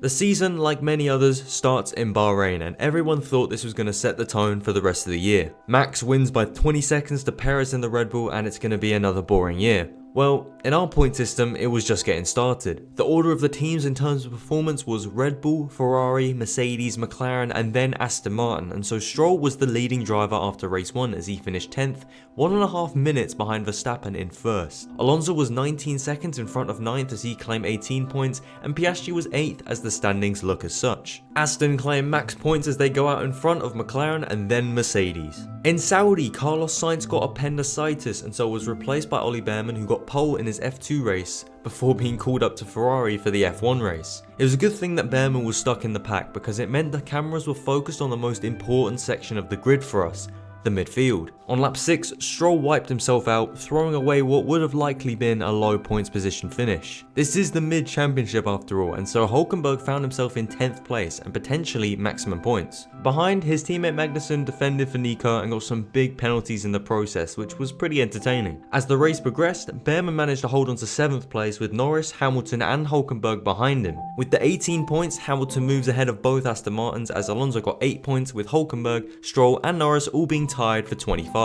The season, like many others, starts in Bahrain, and everyone thought this was going to set the tone for the rest of the year. Max wins by 20 seconds to Perez in the Red Bull, and it's going to be another boring year. Well, in our point system, it was just getting started. The order of the teams in terms of performance was Red Bull, Ferrari, Mercedes, McLaren, and then Aston Martin, and so Stroll was the leading driver after race 1 as he finished 10th, 1.5 minutes behind Verstappen in 1st. Alonso was 19 seconds in front of 9th as he claimed 18 points, and Piastri was 8th as the standings look as such. Aston claimed max points as they go out in front of McLaren and then Mercedes. In Saudi, Carlos Sainz got appendicitis and so was replaced by Ollie Bearman, who got pole in his F2 race before being called up to Ferrari for the F1 race. It was a good thing that Bearman was stuck in the pack because it meant the cameras were focused on the most important section of the grid for us, the midfield. On lap 6, Stroll wiped himself out, throwing away what would have likely been a low points position finish. This is the mid-championship after all, and so Hulkenberg found himself in 10th place and potentially maximum points. Behind, his teammate Magnussen defended for Nico and got some big penalties in the process, which was pretty entertaining. As the race progressed, Bearman managed to hold on to 7th place with Norris, Hamilton and Hulkenberg behind him. With the 18 points, Hamilton moves ahead of both Aston Martins as Alonso got 8 points with Hulkenberg, Stroll and Norris all being tied for 25.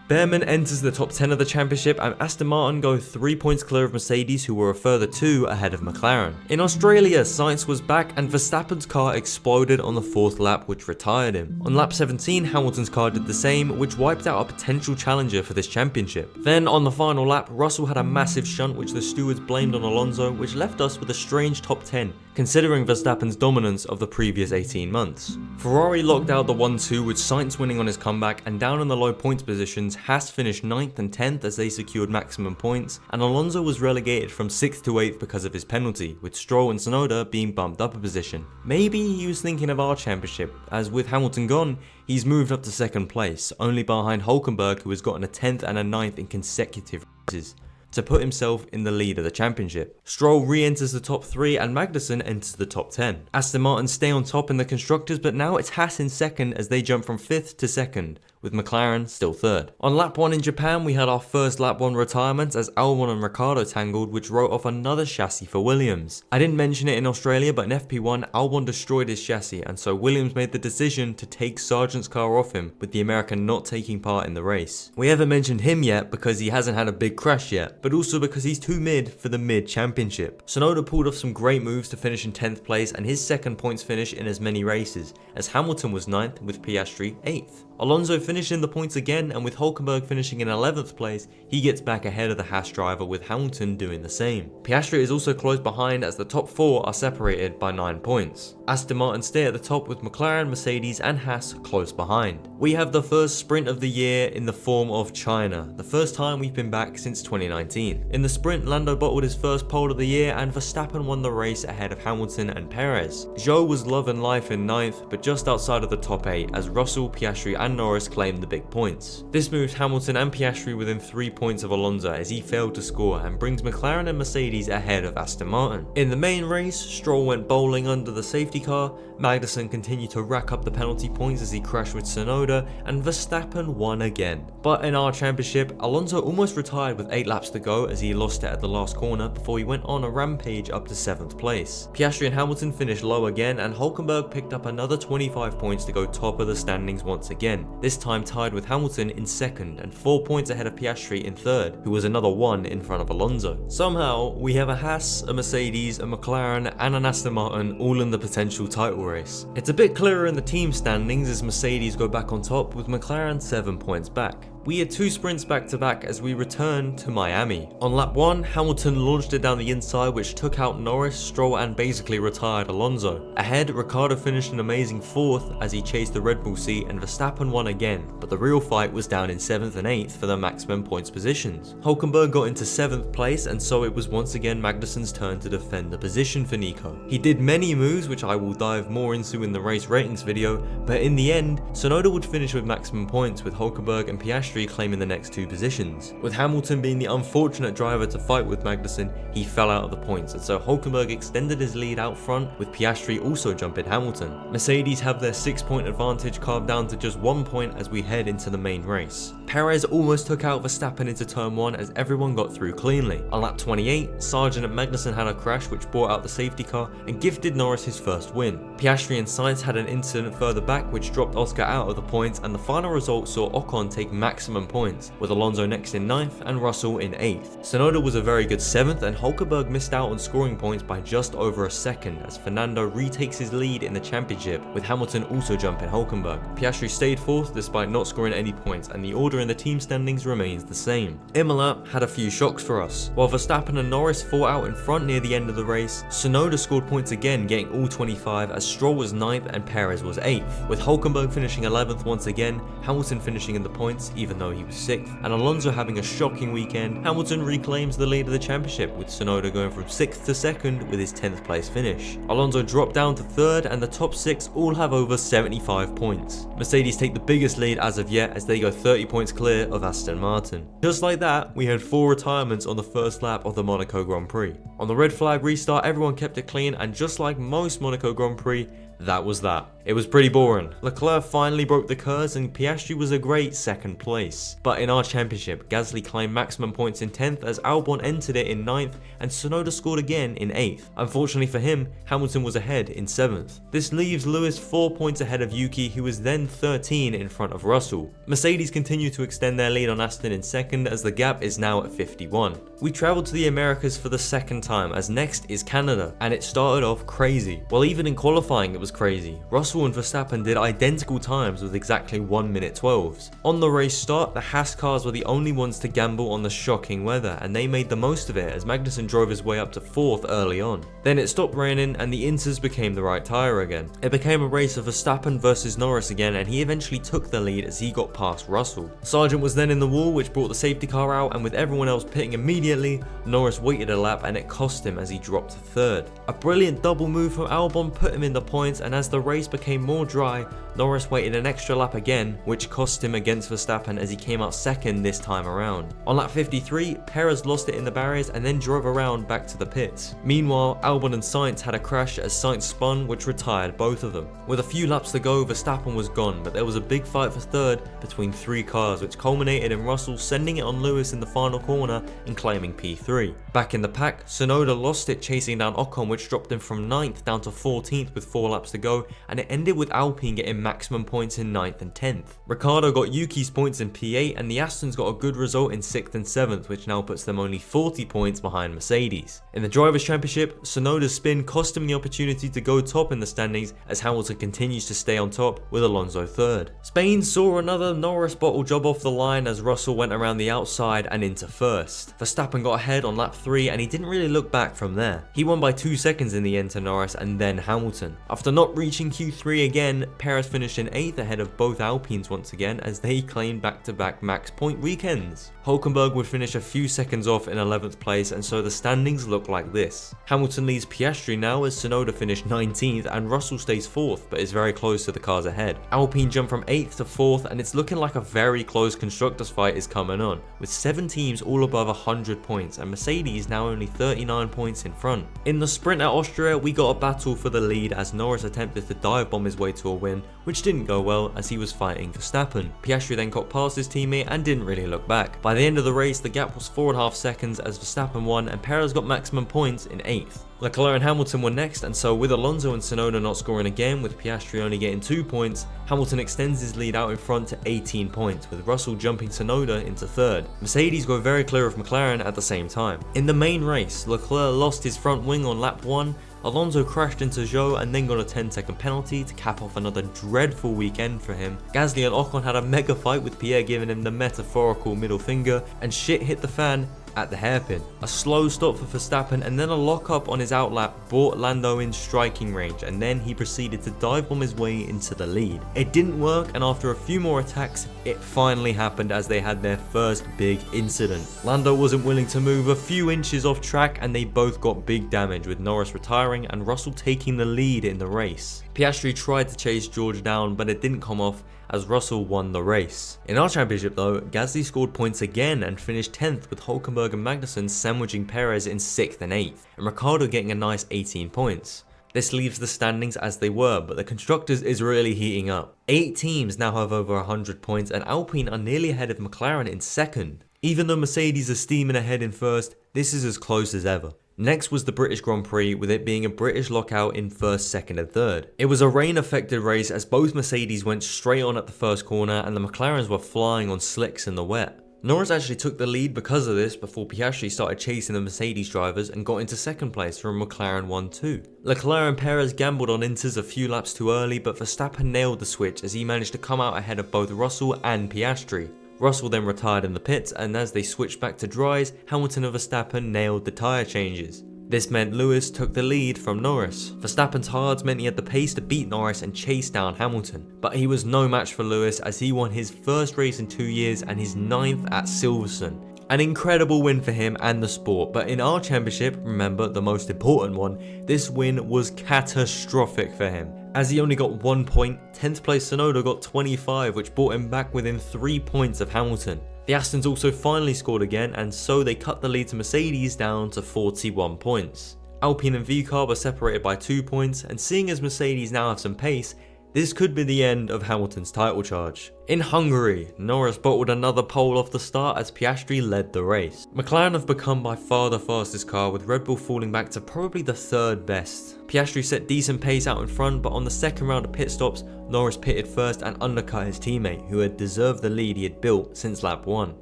Bearman enters the top 10 of the championship and Aston Martin go 3 points clear of Mercedes, who were a further 2 ahead of McLaren. In Australia, Sainz was back and Verstappen's car exploded on the 4th lap, which retired him. On lap 17, Hamilton's car did the same, which wiped out a potential challenger for this championship. Then on the final lap, Russell had a massive shunt which the stewards blamed on Alonso, which left us with a strange top 10, considering Verstappen's dominance of the previous 18 months. Ferrari locked out the 1-2 with Sainz winning on his comeback, and down in the low points positions, Haas finished 9th and 10th as they secured maximum points, and Alonso was relegated from 6th to 8th because of his penalty, with Stroll and Tsunoda being bumped up a position. Maybe he was thinking of our championship, as with Hamilton gone, he's moved up to 2nd place, only behind Hulkenberg, who has gotten a 10th and a 9th in consecutive races, to put himself in the lead of the championship. Stroll re-enters the top 3 and Magnussen enters the top 10. Aston Martin stay on top in the constructors, but now it's Haas in 2nd as they jump from 5th to 2nd, with McLaren still 3rd. On lap 1 in Japan, we had our first lap 1 retirements as Albon and Ricciardo tangled, which wrote off another chassis for Williams. I didn't mention it in Australia, but in FP1, Albon destroyed his chassis, and so Williams made the decision to take Sargent's car off him, with the American not taking part in the race. We haven't mentioned him yet because he hasn't had a big crash yet, but also because he's too mid for the mid championship. Tsunoda pulled off some great moves to finish in 10th place and his 2nd points finish in as many races, as Hamilton was 9th with Piastri 8th. Alonso finished in the points again, and with Hulkenberg finishing in 11th place, he gets back ahead of the Haas driver with Hamilton doing the same. Piastri is also close behind as the top 4 are separated by 9 points. Aston Martin stay at the top with McLaren, Mercedes and Haas close behind. We have the first sprint of the year in the form of China, the first time we've been back since 2019. In the sprint, Lando bottled his first pole of the year and Verstappen won the race ahead of Hamilton and Perez. Zhou was love and life in 9th, but just outside of the top 8 as Russell, Piastri and Norris claimed the big points. This moves Hamilton and Piastri within 3 points of Alonso as he failed to score and brings McLaren and Mercedes ahead of Aston Martin. In the main race, Stroll went bowling under the safety car, Magnussen continued to rack up the penalty points as he crashed with Tsunoda, and Verstappen won again. But in our championship, Alonso almost retired with 8 laps to go as he lost it at the last corner before he went on a rampage up to 7th place. Piastri and Hamilton finished low again, and Hulkenberg picked up another 25 points to go top of the standings once again, this time tied with Hamilton in 2nd and 4 points ahead of Piastri in 3rd, who was another 1 in front of Alonso. Somehow, we have a Haas, a Mercedes, a McLaren and an Aston Martin all in the potential title race. It's a bit clearer in the team standings as Mercedes go back on top with McLaren 7 points back. We had 2 sprints back to back as we returned to Miami. On lap 1, Hamilton launched it down the inside which took out Norris, Stroll and basically retired Alonso. Ahead, Ricciardo finished an amazing 4th as he chased the Red Bull seat and Verstappen won again, but the real fight was down in 7th and 8th for the maximum points positions. Hulkenberg got into 7th place and so it was once again Magnussen's turn to defend the position for Nico. He did many moves which I will dive more into in the race ratings video, but in the end, Tsunoda would finish with maximum points with Hulkenberg and Piastri Piastri claiming the next 2 positions. With Hamilton being the unfortunate driver to fight with Magnussen, he fell out of the points, and so Hulkenberg extended his lead out front, with Piastri also jumping Hamilton. Mercedes have their 6-point advantage carved down to just 1 point as we head into the main race. Perez almost took out Verstappen into turn 1 as everyone got through cleanly. On lap 28, Sargent and Magnussen had a crash which brought out the safety car and gifted Norris his first win. Piastri and Sainz had an incident further back which dropped Oscar out of the points, and the final result saw Ocon take maximum points, with Alonso next in 9th and Russell in 8th. Tsunoda was a very good 7th, and Hulkenberg missed out on scoring points by just over a second as Fernando retakes his lead in the championship, with Hamilton also jumping Hulkenberg. Piastri stayed 4th despite not scoring any points, and the order in the team standings remains the same. Imola had a few shocks for us. While Verstappen and Norris fought out in front near the end of the race, Tsunoda scored points again, getting all 25 as Stroll was 9th and Perez was 8th, with Hulkenberg finishing 11th once again, Hamilton finishing in the points even though he was 6th, and Alonso having a shocking weekend. Hamilton reclaims the lead of the championship, with Tsunoda going from 6th to 2nd with his 10th place finish. Alonso dropped down to 3rd, and the top 6 all have over 75 points. Mercedes take the biggest lead as of yet as they go 30 points clear of Aston Martin. Just like that, we had 4 retirements on the first lap of the Monaco Grand Prix. On the red flag restart, everyone kept it clean, and just like most Monaco Grand Prix, that was that. It was pretty boring. Leclerc finally broke the curse and Piastri was a great 2nd place. But in our championship, Gasly claimed maximum points in 10th as Albon entered it in 9th and Tsunoda scored again in 8th. Unfortunately for him, Hamilton was ahead in 7th. This leaves Lewis 4 points ahead of Yuki, who was then 13 in front of Russell. Mercedes continue to extend their lead on Aston in 2nd as the gap is now at 51. We travelled to the Americas for the 2nd time as next is Canada, and it started off crazy. Well, even in qualifying it was crazy. Russell and Verstappen did identical times with exactly 1 minute 12s. On the race start, the Haas cars were the only ones to gamble on the shocking weather, and they made the most of it as Magnussen drove his way up to 4th early on. Then it stopped raining and the Inters became the right tyre again. It became a race of Verstappen versus Norris again, and he eventually took the lead as he got past Russell. Sargent was then in the wall which brought the safety car out, and with everyone else pitting immediately, Norris waited a lap and it cost him as he dropped to 3rd. A brilliant double move from Albon put him in the points, and as the race became more dry, Norris waited an extra lap again, which cost him against Verstappen as he came out 2nd this time around. On lap 53, Perez lost it in the barriers and then drove around back to the pits. Meanwhile, Albon and Sainz had a crash as Sainz spun, which retired both of them. With a few laps to go, Verstappen was gone, but there was a big fight for 3rd between 3 cars, which culminated in Russell sending it on Lewis in the final corner and claiming P3. Back in the pack, Tsunoda lost it chasing down Ocon, which dropped him from 9th down to 14th with 4 laps to go, and it ended with Alpine getting maximum points in 9th and 10th. Ricciardo got Yuki's points in P8, and the Astons got a good result in 6th and 7th, which now puts them only 40 points behind Mercedes. In the Drivers' Championship, Tsunoda's spin cost him the opportunity to go top in the standings as Hamilton continues to stay on top with Alonso 3rd. Spain saw another Norris bottle job off the line as Russell went around the outside and into 1st. Verstappen got ahead on lap 3 and he didn't really look back from there. He won by 2 seconds in the end to Norris and then Hamilton. After not reaching Q3 again, Perez finished in 8th ahead of both Alpines once again as they claimed back-to-back max point weekends. Hulkenberg would finish a few seconds off in 11th place, and so the standings look like this. Hamilton leads Piastri now as Tsunoda finished 19th and Russell stays 4th but is very close to the cars ahead. Alpine jumped from 8th to 4th and it's looking like a very close constructors fight is coming on, with 7 teams all above 100 points and Mercedes now only 39 points in front. In the sprint at Austria, we got a battle for the lead as Norris attempted to dive bomb his way to a win, which didn't go well as he was fighting Verstappen. Piastri then got past his teammate and didn't really look back. By the end of the race, the gap was 4.5 seconds as Verstappen won and Perez got maximum points in 8th. Leclerc and Hamilton were next, and so with Alonso and Tsunoda not scoring again, with Piastri only getting 2 points, Hamilton extends his lead out in front to 18 points, with Russell jumping Tsunoda into 3rd. Mercedes go very clear of McLaren at the same time. In the main race, Leclerc lost his front wing on lap 1, Alonso crashed into Zhou and then got a 10-second penalty to cap off another dreadful weekend for him. Gasly and Ocon had a mega fight with Pierre giving him the metaphorical middle finger, and shit hit the fan at the hairpin. A slow stop for Verstappen and then a lock-up on his outlap brought Lando in striking range, and then he proceeded to dive bomb his way into the lead. It didn't work, and after a few more attacks, it finally happened as they had their first big incident. Lando wasn't willing to move a few inches off track and they both got big damage, with Norris retiring and Russell taking the lead in the race. Piastri tried to chase George down, but it didn't come off as Russell won the race. In our championship though, Gasly scored points again and finished 10th, with Hülkenberg and Magnussen sandwiching Perez in 6th and 8th, and Ricciardo getting a nice 18 points. This leaves the standings as they were, but the Constructors is really heating up. 8 teams now have over 100 points, and Alpine are nearly ahead of McLaren in 2nd. Even though Mercedes are steaming ahead in 1st, this is as close as ever. Next was the British Grand Prix, with it being a British lockout in 1st, 2nd and 3rd. It was a rain affected race as both Mercedes went straight on at the first corner and the McLarens were flying on slicks in the wet. Norris actually took the lead because of this before Piastri started chasing the Mercedes drivers and got into 2nd place from McLaren 1-2. Leclerc and Perez gambled on inters a few laps too early, but Verstappen nailed the switch as he managed to come out ahead of both Russell and Piastri. Russell then retired in the pits, and as they switched back to dries, Hamilton and Verstappen nailed the tyre changes. This meant Lewis took the lead from Norris. Verstappen's hards meant he had the pace to beat Norris and chase down Hamilton, but he was no match for Lewis as he won his first race in 2 years and his 9th at Silverstone. An incredible win for him and the sport, but in our championship, remember the most important one, this win was catastrophic for him. As he only got 1 point, 10th place Tsunoda got 25, which brought him back within 3 points of Hamilton. The Astons also finally scored again, and so they cut the lead to Mercedes down to 41 points. Alpine and VCARB are separated by 2 points, and seeing as Mercedes now have some pace, this could be the end of Hamilton's title charge. In Hungary, Norris bottled another pole off the start as Piastri led the race. McLaren have become by far the fastest car, with Red Bull falling back to probably the 3rd best. Piastri set decent pace out in front, but on the 2nd round of pit stops, Norris pitted first and undercut his teammate, who had deserved the lead he had built since lap 1.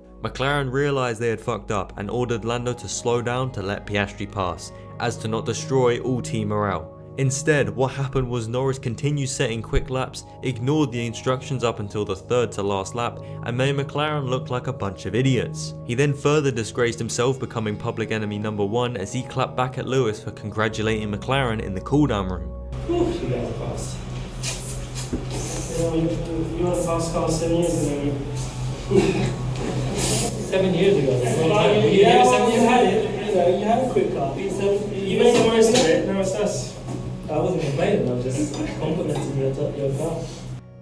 McLaren realised they had fucked up and ordered Lando to slow down to let Piastri pass, as to not destroy all team morale. Instead, what happened was Norris continued setting quick laps, ignored the instructions up until the 3rd to last lap, and made McLaren look like a bunch of idiots. He then further disgraced himself, becoming public enemy number 1 as he clapped back at Lewis for congratulating McLaren in the cooldown room. You guys are fast. You were a fast car 7 years ago. 7 years ago. You had it. You had a quick car. You made the most of it. Now it's us. I wasn't complaining, I was just complimenting your car.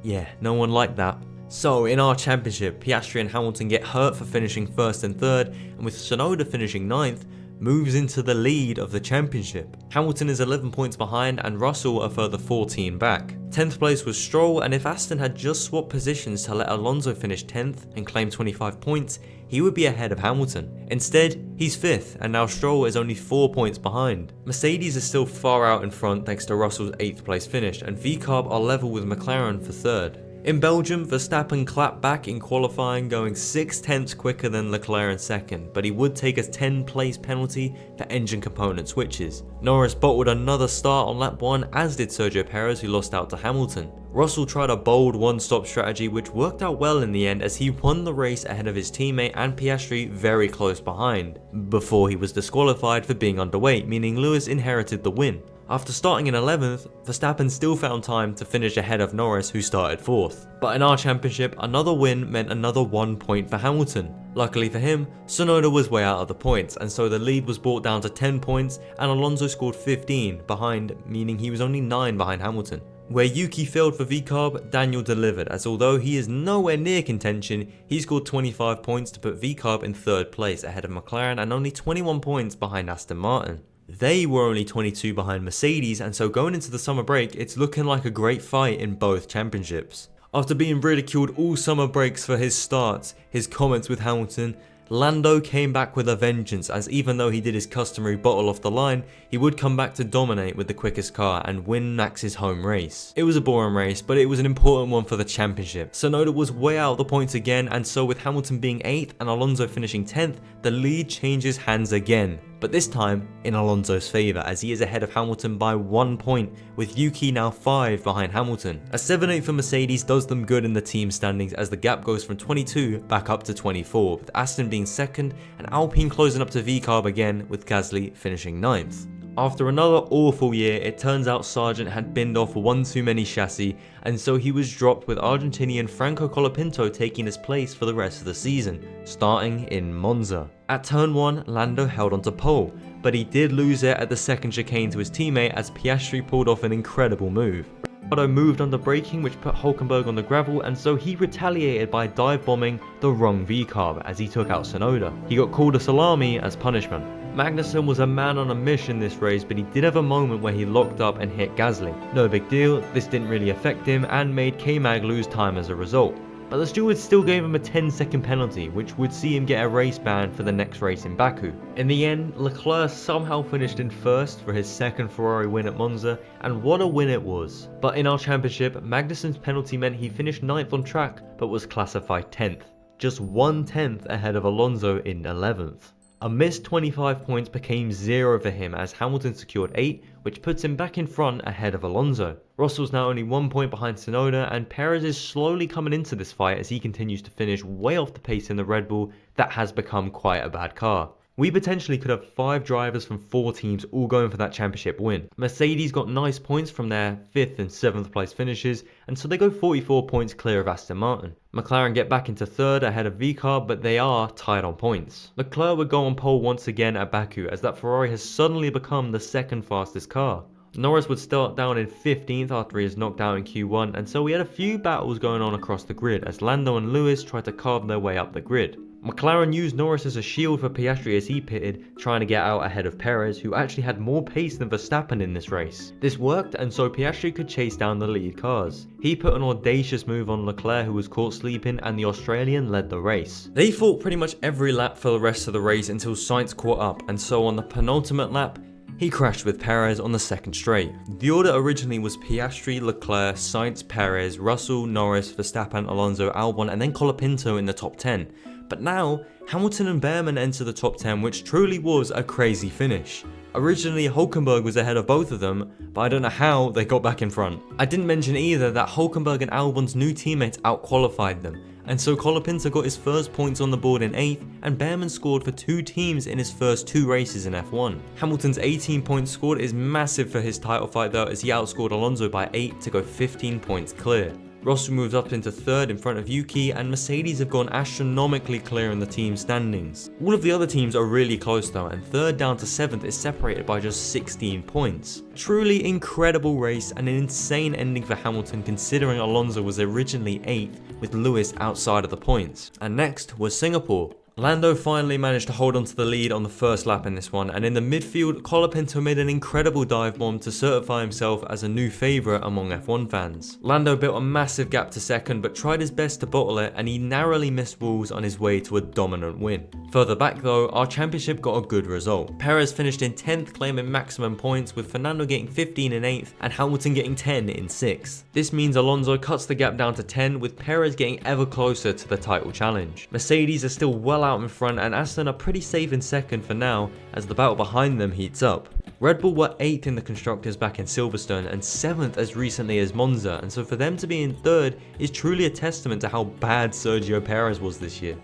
Yeah, no one liked that. So in our championship, Piastri and Hamilton get hurt for finishing 1st and 3rd, and with Tsunoda finishing 9th, moves into the lead of the championship. Hamilton is 11 points behind and Russell a further 14 back. 10th place was Stroll, and if Aston had just swapped positions to let Alonso finish 10th and claim 25 points, he would be ahead of Hamilton. Instead, he's 5th, and now Stroll is only 4 points behind. Mercedes is still far out in front thanks to Russell's 8th place finish, and VCARB are level with McLaren for 3rd. In Belgium, Verstappen clapped back in qualifying, going 6/10 quicker than Leclerc in 2nd, but he would take a 10 place penalty for engine component switches. Norris bottled another start on lap 1, as did Sergio Perez, who lost out to Hamilton. Russell tried a bold one-stop strategy which worked out well in the end as he won the race ahead of his teammate and Piastri very close behind, before he was disqualified for being underweight, meaning Lewis inherited the win. After starting in 11th, Verstappen still found time to finish ahead of Norris, who started 4th. But in our championship, another win meant another 1 point for Hamilton. Luckily for him, Tsunoda was way out of the points, and so the lead was brought down to 10 points and Alonso scored 15 behind, meaning he was only 9 behind Hamilton. Where Yuki failed for VCARB, Daniel delivered, as although he is nowhere near contention, he scored 25 points to put VCARB in 3rd place ahead of McLaren and only 21 points behind Aston Martin. They were only 22 behind Mercedes, and so going into the summer break, it's looking like a great fight in both championships. After being ridiculed all summer breaks for his starts, his comments with Hamilton, Lando came back with a vengeance, as even though he did his customary bottle off the line, he would come back to dominate with the quickest car and win Max's home race. It was a boring race, but it was an important one for the championship. Tsunoda was way out of the points again, and so with Hamilton being 8th and Alonso finishing 10th, the lead changes hands again. but this time in Alonso's favour, as he is ahead of Hamilton by 1 point, with Yuki now 5 behind Hamilton. A 7-8 for Mercedes does them good in the team standings, as the gap goes from 22 back up to 24, with Aston being second and Alpine closing up to VCarb again, with Gasly finishing 9th. After another awful year, it turns out Sargent had binned off one too many chassis, and so he was dropped, with Argentinian Franco Colapinto taking his place for the rest of the season, starting in Monza. At turn 1, Lando held onto pole, but he did lose it at the second chicane to his teammate as Piastri pulled off an incredible move. Ricciardo moved under braking, which put Hülkenberg on the gravel, and so he retaliated by dive bombing the wrong VCarb as he took out Tsunoda. He got called a salami as punishment. Magnussen was a man on a mission this race, but he did have a moment where he locked up and hit Gasly. No big deal, this didn't really affect him and made K-Mag lose time as a result. But the stewards still gave him a 10-second penalty, which would see him get a race ban for the next race in Baku. In the end, Leclerc somehow finished in first for his second Ferrari win at Monza, and what a win it was. But in our championship, Magnussen's penalty meant he finished 9th on track, but was classified 10th. Just 1/10 ahead of Alonso in 11th. A missed 25 points became 0 for him as Hamilton secured 8, which puts him back in front ahead of Alonso. Russell's now only 1 point behind Tsunoda, and Perez is slowly coming into this fight as he continues to finish way off the pace in the Red Bull that has become quite a bad car. We potentially could have 5 drivers from 4 teams all going for that championship win. Mercedes got nice points from their 5th and 7th place finishes, and so they go 44 points clear of Aston Martin. McLaren get back into 3rd ahead of VCarb, but they are tied on points. Leclerc would go on pole once again at Baku, as that Ferrari has suddenly become the 2nd fastest car. Norris would start down in 15th after he is knocked out in Q1, and so we had a few battles going on across the grid as Lando and Lewis tried to carve their way up the grid. McLaren used Norris as a shield for Piastri as he pitted, trying to get out ahead of Perez, who actually had more pace than Verstappen in this race. This worked, and so Piastri could chase down the lead cars. He put an audacious move on Leclerc, who was caught sleeping, and the Australian led the race. They fought pretty much every lap for the rest of the race until Sainz caught up, and so on the penultimate lap, he crashed with Perez on the 2nd straight. The order originally was Piastri, Leclerc, Sainz, Perez, Russell, Norris, Verstappen, Alonso, Albon, and then Colapinto in the top 10. But now, Hamilton and Behrman enter the top 10, which truly was a crazy finish. Originally, Hülkenberg was ahead of both of them, but I don't know how they got back in front. I didn't mention either that Hülkenberg and Albon's new teammates outqualified them, and so Colapinto got his first points on the board in 8th, and Behrman scored for 2 teams in his first 2 races in F1. Hamilton's 18 points scored is massive for his title fight though, as he outscored Alonso by 8 to go 15 points clear. Russell moves up into 3rd in front of Yuki, and Mercedes have gone astronomically clear in the team standings. All of the other teams are really close though, and 3rd down to 7th is separated by just 16 points. Truly incredible race and an insane ending for Hamilton, considering Alonso was originally 8th with Lewis outside of the points. And next was Singapore. Lando finally managed to hold on to the lead on the first lap in this one, and in the midfield, Colapinto made an incredible dive bomb to certify himself as a new favourite among F1 fans. Lando built a massive gap to 2nd, but tried his best to bottle it, and he narrowly missed walls on his way to a dominant win. Further back though, our championship got a good result. Perez finished in 10th, claiming maximum points, with Fernando getting 15 in 8th, and Hamilton getting 10 in 6th. This means Alonso cuts the gap down to 10, with Perez getting ever closer to the title challenge. Mercedes are still well out in front, and Aston are pretty safe in 2nd for now as the battle behind them heats up. Red Bull were 8th in the constructors back in Silverstone and 7th as recently as Monza, and so for them to be in 3rd is truly a testament to how bad Sergio Perez was this year.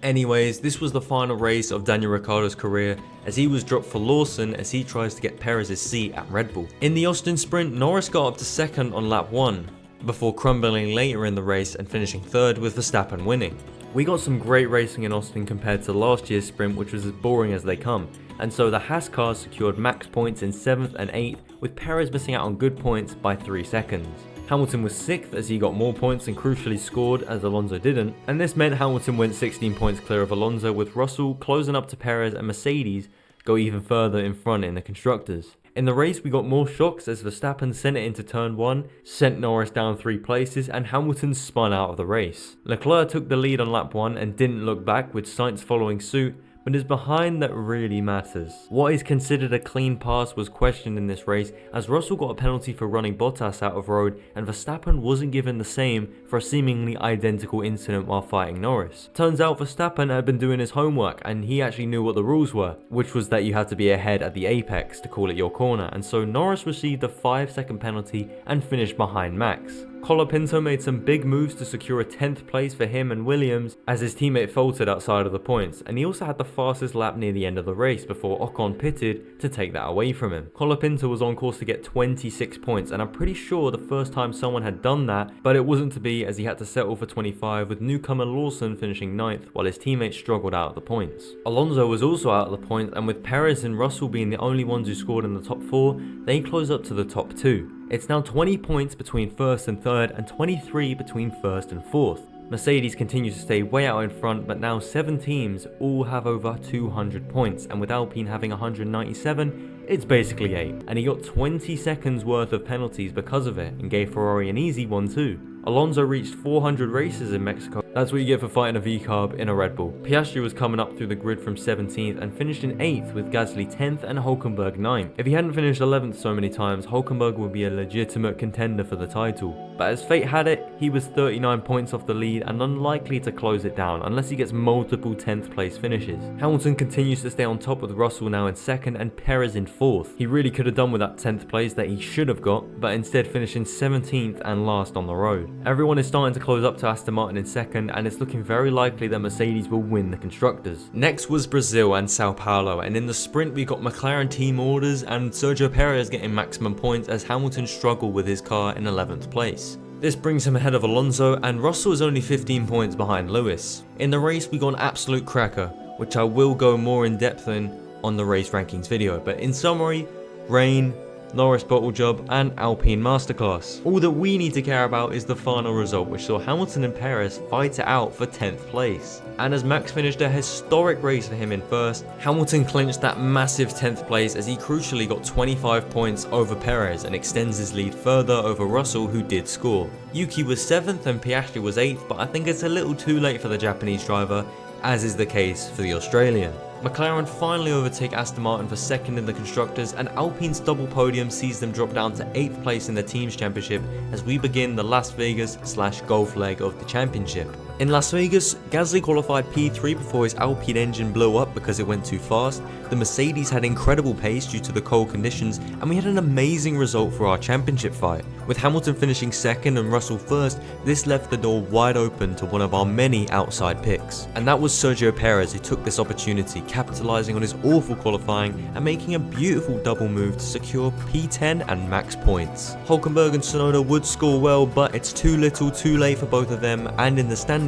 Anyways, this was the final race of Daniel Ricciardo's career, as he was dropped for Lawson as he tries to get Perez's seat at Red Bull. In the Austin sprint, Norris got up to 2nd on lap 1, before crumbling later in the race and finishing 3rd with Verstappen winning. We got some great racing in Austin compared to last year's sprint, which was as boring as they come, and so the Haas cars secured max points in 7th and 8th, with Perez missing out on good points by 3 seconds. Hamilton was 6th as he got more points and crucially scored as Alonso didn't, and this meant Hamilton went 16 points clear of Alonso, with Russell closing up to Perez and Mercedes go even further in front in the constructors. In the race, we got more shocks as Verstappen sent it into turn 1, sent Norris down 3 places, and Hamilton spun out of the race. Leclerc took the lead on lap 1 and didn't look back, with Sainz following suit, but it's behind that really matters. What is considered a clean pass was questioned in this race, as Russell got a penalty for running Bottas out of road and Verstappen wasn't given the same for a seemingly identical incident while fighting Norris. Turns out Verstappen had been doing his homework and he actually knew what the rules were, which was that you had to be ahead at the apex to call it your corner, and so Norris received a 5-second penalty and finished behind Max. Colapinto made some big moves to secure a 10th place for him and Williams as his teammate faltered outside of the points, and he also had the fastest lap near the end of the race before Ocon pitted to take that away from him. Colapinto was on course to get 26 points, and I'm pretty sure the first time someone had done that, but it wasn't to be as he had to settle for 25 with newcomer Lawson finishing 9th while his teammates struggled out of the points. Alonso was also out of the points, and with Perez and Russell being the only ones who scored in the top 4, they closed up to the top 2. It's now 20 points between 1st and 3rd and 23 between 1st and 4th. Mercedes continues to stay way out in front, but now 7 teams all have over 200 points, and with Alpine having 197, it's basically 8. And he got 20 seconds worth of penalties because of it and gave Ferrari an easy one too. Alonso reached 400 races in Mexico. That's what you get for fighting a V-carb in a Red Bull. Piastri was coming up through the grid from 17th and finished in 8th with Gasly 10th and Hülkenberg 9th. If he hadn't finished 11th so many times, Hülkenberg would be a legitimate contender for the title. But as fate had it, he was 39 points off the lead and unlikely to close it down unless he gets multiple 10th place finishes. Hamilton continues to stay on top with Russell now in 2nd and Perez in 4th. He really could have done with that 10th place that he should have got, but instead finishing 17th and last on the road. Everyone is starting to close up to Aston Martin in 2nd, and it's looking very likely that Mercedes will win the Constructors. Next was Brazil and Sao Paulo, and in the sprint we got McLaren team orders and Sergio Perez getting maximum points as Hamilton struggled with his car in 11th place. This brings him ahead of Alonso, and Russell is only 15 points behind Lewis. In the race we got an absolute cracker, which I will go more in depth in on the race rankings video, but in summary, rain, Norris bottle job, and Alpine masterclass. All that we need to care about is the final result, which saw Hamilton and Perez fight it out for 10th place. And as Max finished a historic race for him in 1st, Hamilton clinched that massive 10th place as he crucially got 25 points over Perez and extends his lead further over Russell, who did score. Yuki was 7th and Piastri was 8th, but I think it's a little too late for the Japanese driver, as is the case for the Australian. McLaren finally overtake Aston Martin for 2nd in the Constructors, and Alpine's double podium sees them drop down to 8th place in the Teams Championship as we begin the Las Vegas/Gulf leg of the championship. In Las Vegas, Gasly qualified P3 before his Alpine engine blew up because it went too fast. The Mercedes had incredible pace due to the cold conditions, and we had an amazing result for our championship fight. With Hamilton finishing 2nd and Russell 1st, this left the door wide open to one of our many outside picks. And that was Sergio Perez, who took this opportunity, capitalizing on his awful qualifying and making a beautiful double move to secure P10 and max points. Hülkenberg and Tsunoda would score well, but it's too little too late for both of them, and in the standings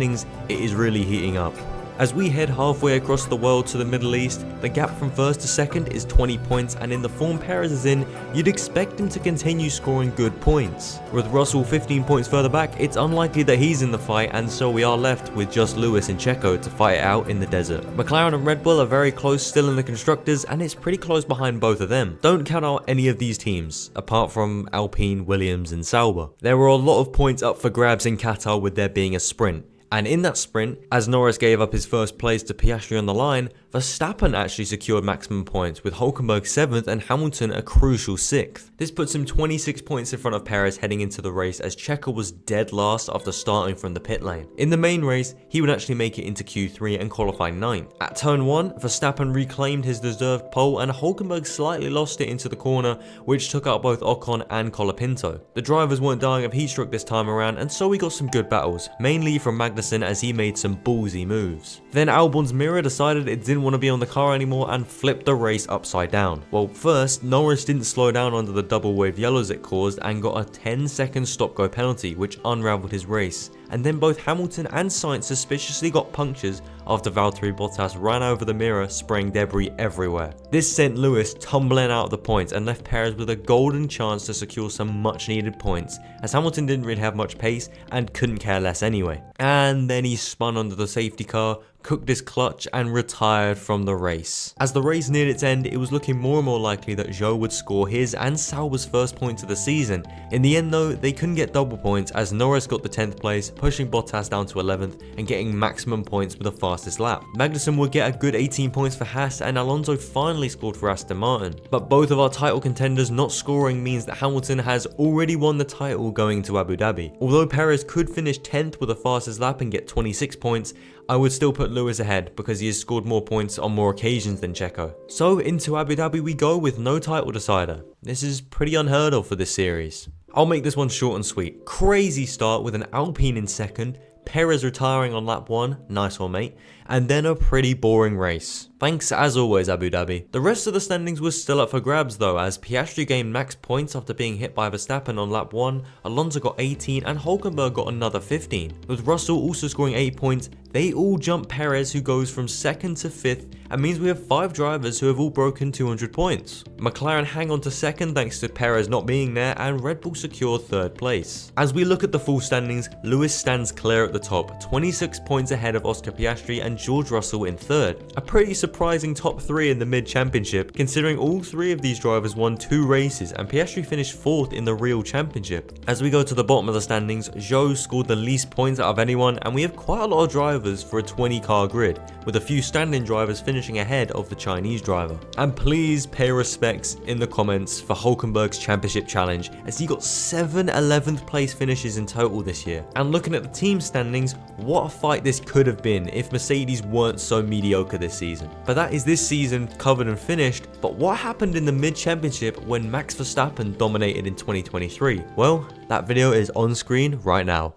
it is really heating up. As we head halfway across the world to the Middle East, the gap from 1st to 2nd is 20 points, and in the form Perez is in, you'd expect him to continue scoring good points. With Russell 15 points further back, it's unlikely that he's in the fight, and so we are left with just Lewis and Checo to fight it out in the desert. McLaren and Red Bull are very close still in the Constructors, and it's pretty close behind both of them. Don't count out any of these teams, apart from Alpine, Williams and Sauber. There were a lot of points up for grabs in Qatar with there being a sprint. And in that sprint, as Norris gave up his 1st place to Piastri on the line, Verstappen actually secured maximum points, with Hülkenberg 7th and Hamilton a crucial 6th. This puts him 26 points in front of Perez heading into the race, as Checo was dead last after starting from the pit lane. In the main race, he would actually make it into Q3 and qualify 9th. At turn 1, Verstappen reclaimed his deserved pole and Hülkenberg slightly lost it into the corner, which took out both Ocon and Colapinto. The drivers weren't dying of heatstroke this time around, and so we got some good battles, mainly from Magnussen as he made some ballsy moves. Then Albon's mirror decided it didn't want to be on the car anymore and flipped the race upside down. Well, first, Norris didn't slow down under the double wave yellows it caused and got a 10-second stop-go penalty, which unraveled his race. And then both Hamilton and Sainz suspiciously got punctures after Valtteri Bottas ran over the mirror, spraying debris everywhere. This sent Lewis tumbling out of the points and left Perez with a golden chance to secure some much needed points, as Hamilton didn't really have much pace and couldn't care less anyway. and then he spun under the safety car, cooked his clutch and retired from the race. As the race neared its end, it was looking more and more likely that Zhou would score his and Sauber's first points of the season. In the end though, they couldn't get double points as Norris got the 10th place, pushing Bottas down to 11th and getting maximum points with the fastest lap. Magnussen would get a good 18 points for Haas, and Alonso finally scored for Aston Martin. But both of our title contenders not scoring means that Hamilton has already won the title going to Abu Dhabi. Although Perez could finish 10th with the fastest lap and get 26 points, I would still put Lewis ahead because he has scored more points on more occasions than Checo. So into Abu Dhabi we go with no title decider. This is pretty unheard of for this series. I'll make this one short and sweet. Crazy start with an Alpine in second, Perez retiring on lap 1, nice one mate, and then a pretty boring race. Thanks as always Abu Dhabi. The rest of the standings was still up for grabs though, as Piastri gained max points after being hit by Verstappen on lap 1, Alonso got 18 and Hülkenberg got another 15. With Russell also scoring 8 points, they all jump Perez who goes from 2nd to 5th and means we have 5 drivers who have all broken 200 points. McLaren hang on to 2nd thanks to Perez not being there, and Red Bull secured 3rd place. As we look at the full standings, Lewis stands clear at the top, 26 points ahead of Oscar Piastri and George Russell in 3rd. A pretty surprising top 3 in the mid-championship, considering all 3 of these drivers won 2 races and Piastri finished 4th in the real championship. As we go to the bottom of the standings, Zhou scored the least points out of anyone, and we have quite a lot of drivers for a 20-car grid, with a few standing drivers finishing ahead of the Chinese driver. And please pay respects in the comments for Hülkenberg's championship challenge, as he got 7 11th place finishes in total this year. And looking at the team standings, what a fight this could have been if Mercedes weren't so mediocre this season. But that is this season covered and finished, but what happened in the mid-championship when Max Verstappen dominated in 2023? Well, that video is on screen right now.